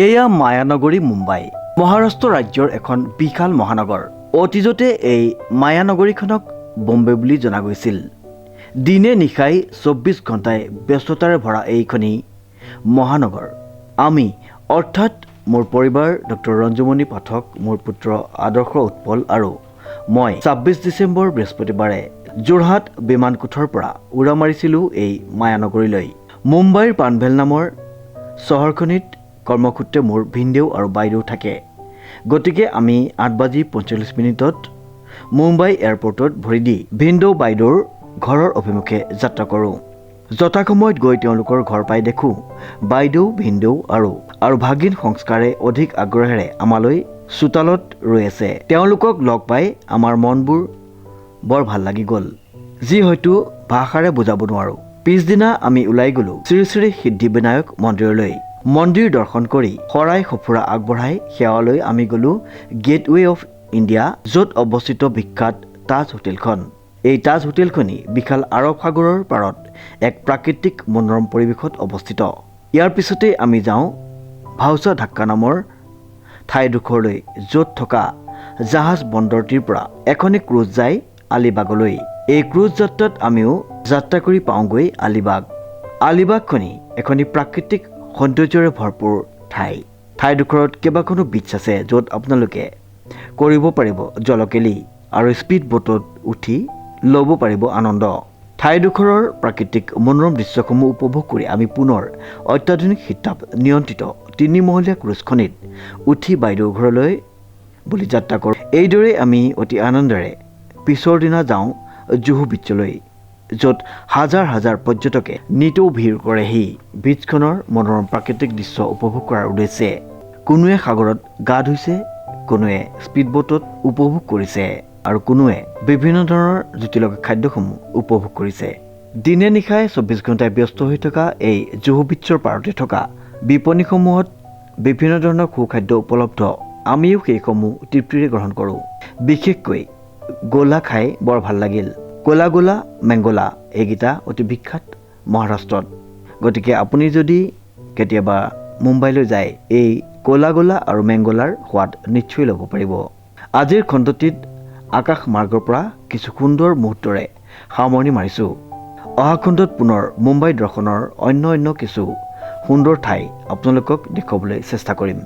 এয়া মায়ানগৰী মুম্বাই মহাৰাষ্ট্ৰ ৰাজ্যৰ এখন বিশাল মহানগৰ। অতীজতে এই মায়ানগৰীখনক বম্বে বুলি জনা গৈছিল। দিনে নিশাই 24 ঘণ্টাই ব্যস্ততাৰে ভৰা এইখনি মহানগৰ। আমি অৰ্থাৎ মোৰ পৰিবাৰ ডক্টৰ ৰঞ্জুমণি পাঠক, মোৰ পুত্ৰ আদৰ্শ উৎপল আৰু মই 26 ডিচেম্বৰ বৃহস্পতিবাৰে যোৰহাট বিমানকোঠৰ পৰা উৰা মাৰিছিলোঁ এই মায়ানগৰীলৈ। মুম্বাইৰ পানভেল নামৰ চহৰখনিত কৰ্মসূত্ৰে মোৰ ভিনদেউ আৰু বাইদেউ থাকে। গতিকে আমি 8:45 মুম্বাই এয়াৰপৰ্টত ভৰি দি ভিনদেউ বাইদেউৰ ঘৰৰ অভিমুখে যাত্ৰা কৰোঁ। যথাসময়ত গৈ তেওঁলোকৰ ঘৰ পাই দেখোঁ বাইদেউ, ভিনদেউ আৰু ভাগিন সংস্কাৰে অধিক আগ্ৰহেৰে আমালৈ চোতালত ৰৈ আছে। তেওঁলোকক লগ পাই আমাৰ মনবোৰ বৰ ভাল লাগি গ'ল, যি হয়তো ভাষাৰে বুজাব নোৱাৰোঁ। পিছদিনা আমি ওলাই গ'লোঁ শ্ৰী শ্ৰী সিদ্ধিবিনায়ক মন্দিৰলৈ। মন্দিৰ দৰ্শন কৰি শৰাই সঁফুৰা আগবঢ়াই সেৱালৈ আমি গ'লোঁ গেটৱে অফ ইণ্ডিয়া, য'ত অৱস্থিত বিখ্যাত তাজ হোটেলখন। এই তাজ হোটেলখনি বিশাল আৰৱ সাগৰৰ পাৰত এক প্ৰাকৃতিক মনোৰম পৰিৱেশত অৱস্থিত। ইয়াৰ পিছতেই আমি যাওঁ ভাউচা ঢাক্কা নামৰ ঠাইডোখৰলৈ, য'ত থকা জাহাজ বন্দৰটিৰ পৰা এখনি ক্ৰুজ যায় আলিবাগলৈ। এই ক্ৰুজ যাত্ৰাত আমিও যাত্ৰা কৰি পাওঁগৈ আলিবাগ। আলিবাগখনি এখনি প্ৰাকৃতিক সৌন্দৰ্যৰে ভৰপূৰ ঠাই। ঠাইডোখৰত কেইবাখনো বীচ আছে, য'ত আপোনালোকে কৰিব পাৰিব জলকেলি আৰু স্পীড বোটত উঠি ল'ব পাৰিব আনন্দ। ঠাইডোখৰৰ প্ৰাকৃতিক মনোৰম দৃশ্যসমূহ উপভোগ কৰি আমি পুনৰ অত্যাধুনিক শীতাপ নিয়ন্ত্ৰিত 3-মহলীয়া ক্ৰুজখনিত উঠি বাইদেউ ঘৰলৈ বুলি যাত্ৰা কৰোঁ। এইদৰে আমি অতি আনন্দেৰে পিছৰ দিনা যাওঁ জুহু বীচলৈ, য'ত হাজাৰ হাজাৰ পৰ্যটকে নিতৌ ভিৰ কৰেহি বীচখনৰ মনোৰম প্ৰাকৃতিক দৃশ্য উপভোগ কৰাৰ উদ্দেশ্যে। কোনোৱে সাগৰত গা ধুইছে, কোনোৱে স্পীডবোটত উপভোগ কৰিছে আৰু কোনোৱে বিভিন্ন ধৰণৰ জুতি লগা খাদ্যসমূহ উপভোগ কৰিছে। দিনে নিশাই 24 ঘণ্টাই ব্যস্ত হৈ থকা এই জুহু বীচৰ পাৰতে থকা বিপণীসমূহত বিভিন্ন ধৰণৰ সুখাদ্য উপলব্ধ। আমিও সেইসমূহ তৃপ্তিৰে গ্ৰহণ কৰোঁ। বিশেষকৈ গোলা খাই বৰ ভাল লাগিল। ক'লা গোলা, মেংগোলা এইকেইটা অতি বিখ্যাত মহাৰাষ্ট্ৰত। গতিকে আপুনি যদি কেতিয়াবা মুম্বাইলৈ যায়, এই ক'লা গোলা আৰু মেংগোলাৰ সোৱাদ নিশ্চয় ল'ব পাৰিব। আজিৰ খণ্ডটিত আকাশ মাৰ্গৰ পৰা কিছু সুন্দৰ মুহূৰ্তৰে সামৰণি মাৰিছোঁ। অহা খণ্ডত পুনৰ মুম্বাই দৰ্শনৰ অন্য কিছু সুন্দৰ ঠাই আপোনালোকক দেখুৱাবলৈ চেষ্টা কৰিম।